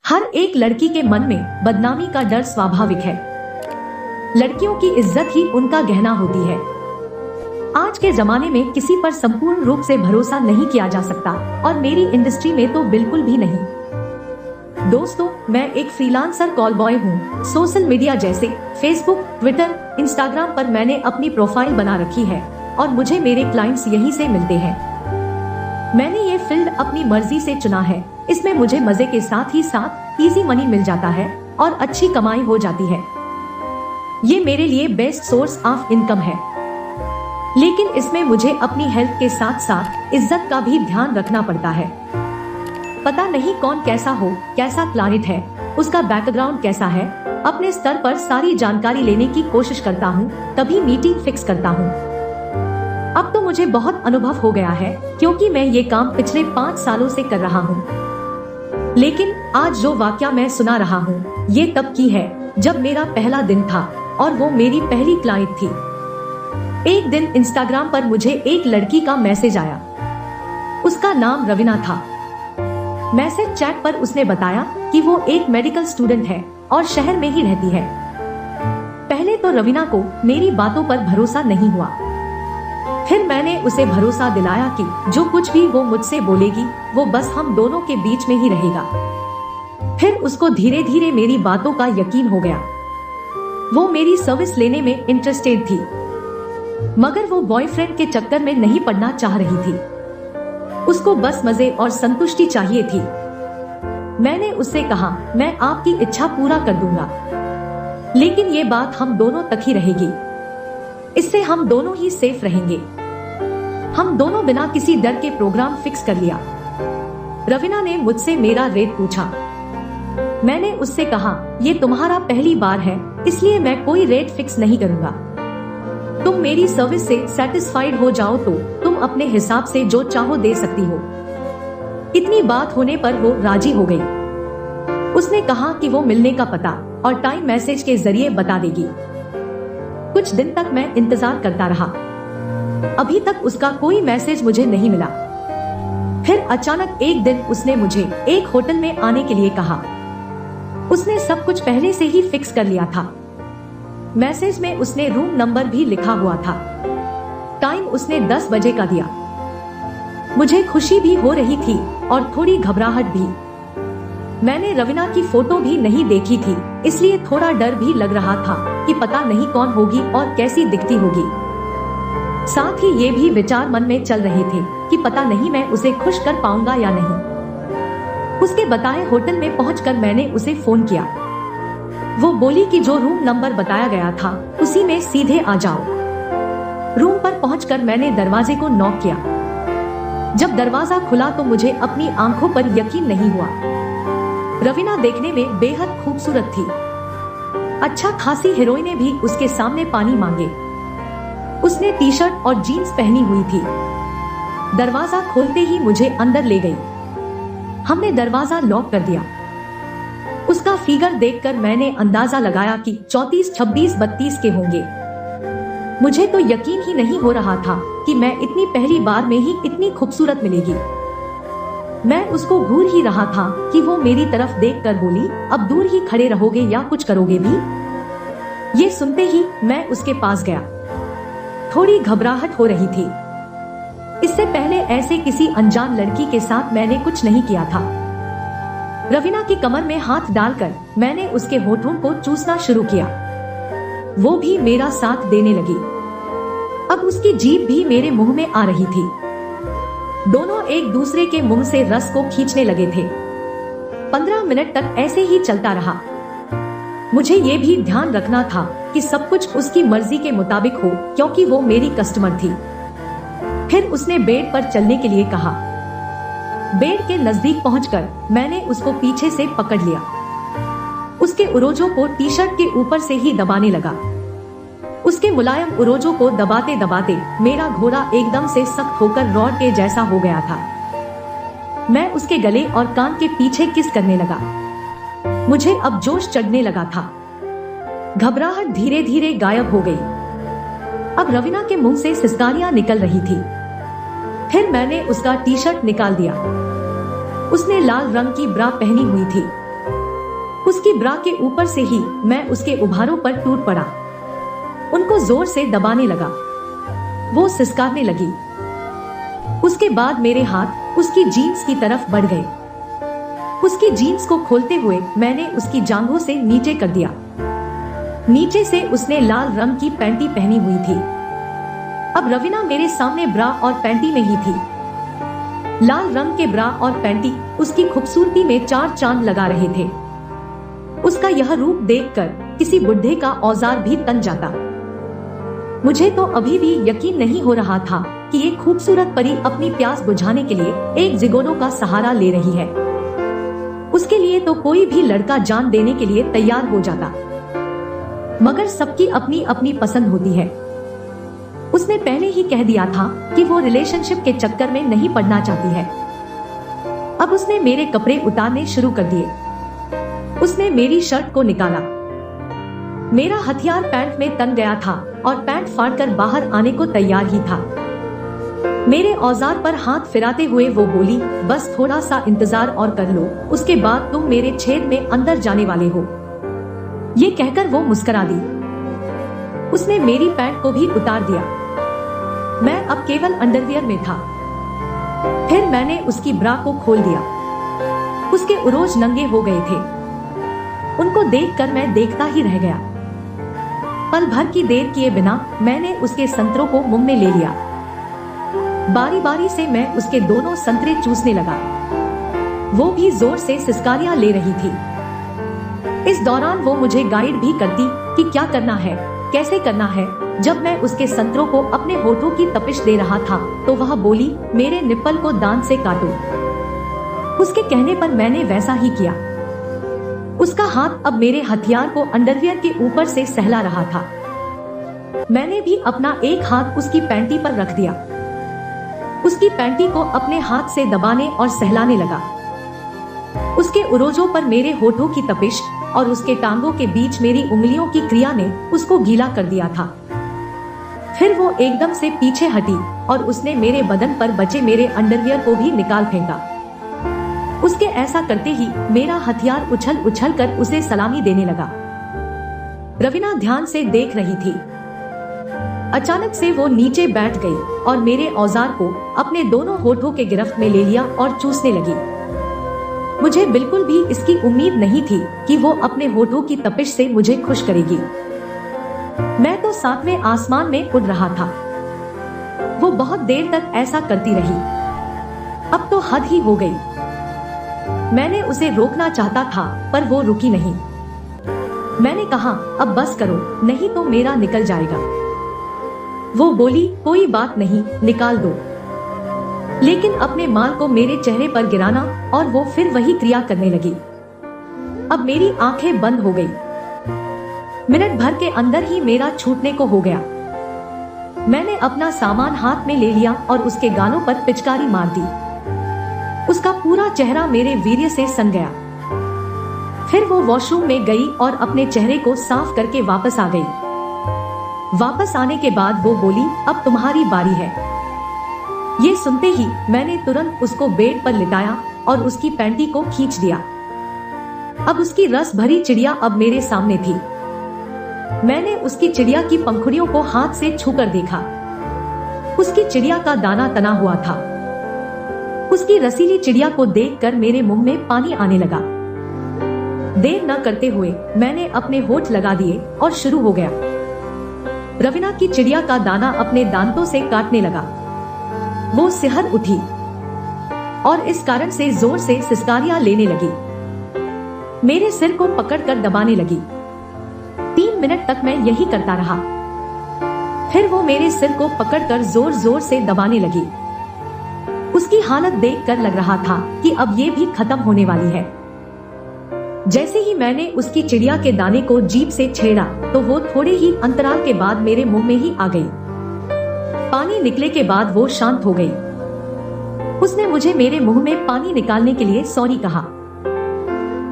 हर एक लड़की के मन में बदनामी का डर स्वाभाविक है। लड़कियों की इज्जत ही उनका गहना होती है। आज के जमाने में किसी पर संपूर्ण रूप से भरोसा नहीं किया जा सकता और मेरी इंडस्ट्री में तो बिल्कुल भी नहीं। दोस्तों, मैं एक फ्रीलांसर कॉल बॉय हूँ। सोशल मीडिया जैसे फेसबुक, ट्विटर, इंस्टाग्राम पर मैंने अपनी प्रोफाइल बना रखी है और मुझे मेरे क्लाइंट्स यहीं से मिलते हैं। मैंने ये फील्ड अपनी मर्जी से चुना है। इसमें मुझे मजे के साथ ही साथ इजी मनी मिल जाता है और अच्छी कमाई हो जाती है। ये मेरे लिए बेस्ट सोर्स ऑफ इनकम है। लेकिन इसमें मुझे अपनी हेल्थ के साथ साथ इज्जत का भी ध्यान रखना पड़ता है। पता नहीं कौन कैसा हो, कैसा क्लाइंट है, उसका बैकग्राउंड कैसा है। अपने स्तर पर सारी जानकारी लेने की कोशिश करता हूँ, तभी मीटिंग फिक्स करता हूँ। अब तो मुझे बहुत अनुभव हो गया है क्योंकि मैं ये काम पिछले 5 सालों से कर रहा हूँ। लेकिन आज जो वाकया मैं सुना रहा हूँ, ये तब की है जब मेरा पहला दिन था और वो मेरी पहली क्लाइंट थी। एक दिन इंस्टाग्राम पर मुझे एक लड़की का मैसेज आया। उसका नाम रवीना था। मैसेज चैट पर उसने बताया कि वो एक मेडिकल स्टूडेंट है और शहर में ही रहती है। पहले तो रवीना को मेरी बातों पर भरोसा नहीं हुआ। फिर मैंने उसे भरोसा दिलाया कि जो कुछ भी वो मुझसे बोलेगी वो बस हम दोनों के बीच में ही रहेगा। फिर उसको धीरे धीरे मेरी बातों का यकीन हो गया। वो मेरी सर्विस लेने में इंटरेस्टेड थी, मगर वो बॉयफ्रेंड के चक्कर में नहीं पड़ना चाह रही थी। उसको बस मजे और संतुष्टि चाहिए थी। मैंने उससे कहा, मैं आपकी इच्छा पूरा कर दूंगा, लेकिन ये बात हम दोनों तक ही रहेगी। इससे हम दोनों ही सेफ रहेंगे। हम दोनों बिना किसी डर के प्रोग्राम फिक्स कर लिया। रवीना ने मुझसे मेरा रेट पूछा। मैंने उससे कहा, ये तुम्हारा पहली बार है, इसलिए मैं कोई रेट फिक्स नहीं करूंगा। तुम मेरी सर्विस से सेटिस्फाइड हो जाओ तो तुम अपने हिसाब से जो चाहो दे सकती हो। इतनी बात होने पर वो राजी हो गई। उसने कहा कि वो मिलने का पता और टाइम मैसेज के जरिए बता देगी। कुछ दिन तक मैं इंतजार करता रहा। अभी तक उसका कोई मैसेज मुझे नहीं मिला। फिर अचानक एक दिन उसने मुझे एक होटल में आने के लिए कहा। उसने सब कुछ पहले से ही फिक्स कर लिया था। मैसेज में उसने रूम नंबर भी लिखा हुआ था। टाइम उसने 10 बजे का दिया। मुझे खुशी भी हो रही थी और थोड़ी घबराहट भी। मैंने रवीना की फोटो भी नहीं देखी थी, इसलिए थोड़ा डर भी लग रहा था कि पता नहीं कौन होगी और कैसी दिखती होगी। साथ ही ये भी विचार मन में चल रहे थे कि पता नहीं मैं उसे खुश कर पाऊंगा या नहीं। उसके बताए होटल में पहुंचकर मैंने उसे फोन किया। वो बोली कि जो रूम नंबर बताया गया था उसी में सीधे आ जाओ। रूम पर पहुंचकर मैंने दरवाजे को नॉक किया। जब दरवाजा खुला तो मुझे अपनी आंखों पर यकीन नहीं हुआ। रवीना देखने में बेहद खूबसूरत थी। अच्छा खासी हीरोइनें भी उसके सामने पानी मांगे। उसने टी शर्ट और जीन्स पहनी हुई थी। दरवाजा खोलते ही मुझे अंदर ले गई। हमने दरवाजा लॉक कर दिया। उसका फिगर देखकर मैंने अंदाजा लगाया कि 34, 26, 32 के होंगे। मुझे तो यकीन ही नहीं हो रहा था कि मैं इतनी पहली बार में ही इतनी खूबसूरत मिलेगी। मैं उसको घूर ही रहा था कि वो मेरी तरफ देखकर बोली, अब दूर ही खड़े रहोगे या कुछ करोगे भी? ये सुनते ही मैं उसके पास गया। थोड़ी घबराहट हो रही थी। इससे पहले ऐसे किसी अनजान लड़की के साथ मैंने कुछ नहीं किया था। रवीना की कमर में हाथ डालकर मैंने उसके होठों को चूसना शुरू किया। वो भी मेरा साथ देने लगी। अब उसकी जीभ भी मेरे मुंह में आ रही थी। दोनों एक दूसरे के मुंह से रस को खींचने लगे थे। 15 मिनट तक ऐसे ही चलता रहा। मुझे ये भी ध्यान रखना था कि सब कुछ उसकी मर्जी के मुताबिक हो, क्योंकि वो मेरी कस्टमर थी। फिर उसने बेड पर चलने के लिए कहा। बेड के नजदीक पहुंचकर मैंने उसको पीछे से पकड़ लिया। उसके उरोजों को टी शर्ट के ऊपर से ही दबाने लगा। उसके मुलायम उरोजों को दबाते दबाते मेरा घोड़ा एकदम से सख्त होकर रॉड के जैसा हो गया था। मैं उसके गले और कान के पीछे किस करने लगा। मुझे अब जोश चढ़ने लगा था। घबराहट धीरे धीरे गायब हो गई। अब रवीना के मुंह से सिसकारियां निकल रही थी। फिर मैंने उसका टी शर्ट निकाल दिया। उसने लाल रंग की ब्रा पहनी हुई थी। उसकी ब्रा के ऊपर से ही मैं उसके उभारों पर टूट पड़ा, उनको जोर से दबाने लगा। वो सिसकारने लगी। उसके बाद मेरे हाथ उसकी जीन्स की तरफ बढ़ गए। उसकी जीन्स को खोलते हुए मैंने उसकी जांघों से नीचे कर दिया। नीचे से उसने लाल रंग की पैंटी पहनी हुई थी। अब रवीना मेरे सामने ब्रा और पैंटी में ही थी। लाल रंग के ब्रा और पैंटी उसकी खूबसूरती में चार चांद लगा रहे थे। उसका यह रूप देखकर किसी बुढ़े का औजार भी तन जाता। मुझे तो अभी भी यकीन नहीं हो रहा था कि ये खूबसूरत परी अपनी प्यास बुझाने के लिए एक जिगोनो का सहारा ले रही है। उसके लिए तो कोई भी लड़का जान देने के लिए तैयार हो जाता, मगर सबकी अपनी अपनी पसंद होती है। उसने पहले ही कह दिया था कि वो रिलेशनशिप के चक्कर में नहीं पड़ना चाहती है। अब उसने मेरे कपड़े उतारने शुरू कर दिए। उसने मेरी शर्ट को निकाला। मेरा हथियार पैंट में तन गया था और पैंट फाड़कर बाहर आने को तैयार ही था। मेरे औजार पर हाथ फिराते हुए वो बोली, बस थोड़ा सा इंतजार और कर लो, उसके बाद तुम मेरे छेद में अंदर जाने वाले हो। ये कहकर वो मुस्कुरा दी। उसने मेरी पैंट को भी उतार दिया। मैं अब केवल अंडरवियर में था। फिर मैंने उसकी ब्रा को खोल दिया। उसके उरोज नंगे हो गए थे। उनको देखकर मैं देखता ही रह गया। पल भर की देर किए बिना मैंने उसके संतरों को मुंह में ले लिया। बारी बारी से मैं उसके दोनों संतरे चूसने लगा। वो भी जोर से सिसकारियां ले रही थी। इस दौरान वो मुझे गाइड भी करती कि क्या करना है, कैसे करना है। जब मैं उसके संतरों को अपने होठों की तपिश दे रहा था तो वह बोली, मेरे निप्पल को दांत से काटो। उसके कहने पर मैंने वैसा ही किया। उसका हाथ अब मेरे हथियार को अंडरवियर के ऊपर से सहला रहा था। मैंने भी अपना एक हाथ उसकी पैंटी पर रख दिया। उसकी पैंटी को अपने हाथ से दबाने और सहलाने लगा। उसके उरोजों पर मेरे होठों की तपिश और उसके टांगों के बीच मेरी उंगलियों की क्रिया ने उसको गीला कर दिया था। फिर वो एकदम से पीछे हटी और उसने मेरे बदन पर बचे मेरे अंडरवियर को भी निकाल फेंका। उसके ऐसा करते ही मेरा हथियार उछल उछल कर उसे सलामी देने लगा। रवीना ध्यान से देख रही थी। अचानक से वो नीचे बैठ गई और मेरे औजार को अपने दोनों होठों के गिरफ्त में ले लिया और चूसने लगी। मुझे बिल्कुल भी इसकी उम्मीद नहीं थी कि वो अपने होठों की तपिश से मुझे खुश करेगी। मैं तो सातवें आसमान में उड़ रहा था। वो बहुत देर तक ऐसा करती रही। अब तो हद ही हो गई। मैंने उसे रोकना चाहता था पर वो रुकी नहीं। मैंने कहा, अब बस करो, नहीं तो मेरा निकल जाएगा। वो बोली, कोई बात नहीं, निकाल दो। लेकिन अपने माल को मेरे चेहरे पर गिराना और वो फिर वही क्रिया करने लगी। अब मेरी आंखें बंद हो गई। मिनट भर के अंदर ही मेरा छूटने को हो गया। मैंने अपना सामान हाथ में ले लिया और उसके गालों पर पिचकारी मार दी। उसका पूरा चेहरा मेरे वीर्य से सन गया। फिर वो वॉशरूम में गई और अपने चेहरे को साफ करके वापस आ गई। वापस आने के बाद वो बोली, अब तुम्हारी बारी है। ये सुनते ही मैंने तुरंत उसको बेड पर लिटाया और उसकी पैंटी को खींच दिया। अब उसकी रस भरी चिड़िया अब मेरे सामने थी। मैंने उसकी चिड़िया की पंखुड़ियों को हाथ से छूकर देखा। उसकी चिड़िया का दाना तना हुआ था। उसकी रसीली चिड़िया को देखकर मेरे मुंह में पानी आने लगा। देर न करते हुए मैंने अपने होठ लगा दिए और शुरू हो गया। रवीना की चिड़िया का दाना अपने दांतों से काटने लगा। वो सिहर उठी और इस कारण से जोर से सिसकारियां लेने लगी। मेरे सिर को पकड़कर दबाने लगी। 3 मिनट तक मैं यही करता रहा। फिर वो मेरे सिर को पकड़कर जोर जोर से दबाने लगी। उसकी हालत देखकर लग रहा था कि अब ये भी खत्म होने वाली है। जैसे ही मैंने उसकी चिड़िया के दाने को जीभ से छेड़ा तो वो थोड़े ही अंतराल के बाद मेरे मुंह में ही आ गई। पानी निकले के बाद वो शांत हो गई। उसने मुझे मेरे मुंह में पानी निकालने के लिए सॉरी कहा।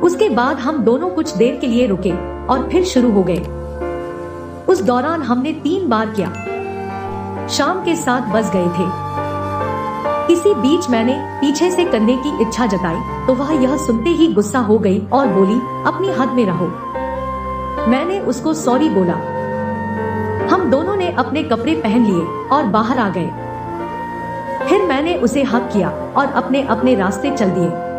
उसके बाद हम दोनों कुछ देर के लिए रुके और फिर शुरू हो गए। उस दौरान हमने 3 बार किया। शाम के 7 बज गए थे। इसी बीच मैंने पीछे से करने की इच्छा जताई तो वह यह सुनते ही गुस्सा हो गई और बोली, अपनी हद में रहो। मैंने उसको सॉरी बोला। हम दोनों ने अपने कपड़े पहन लिए और बाहर आ गए। फिर मैंने उसे हक किया और अपने अपने रास्ते चल दिए।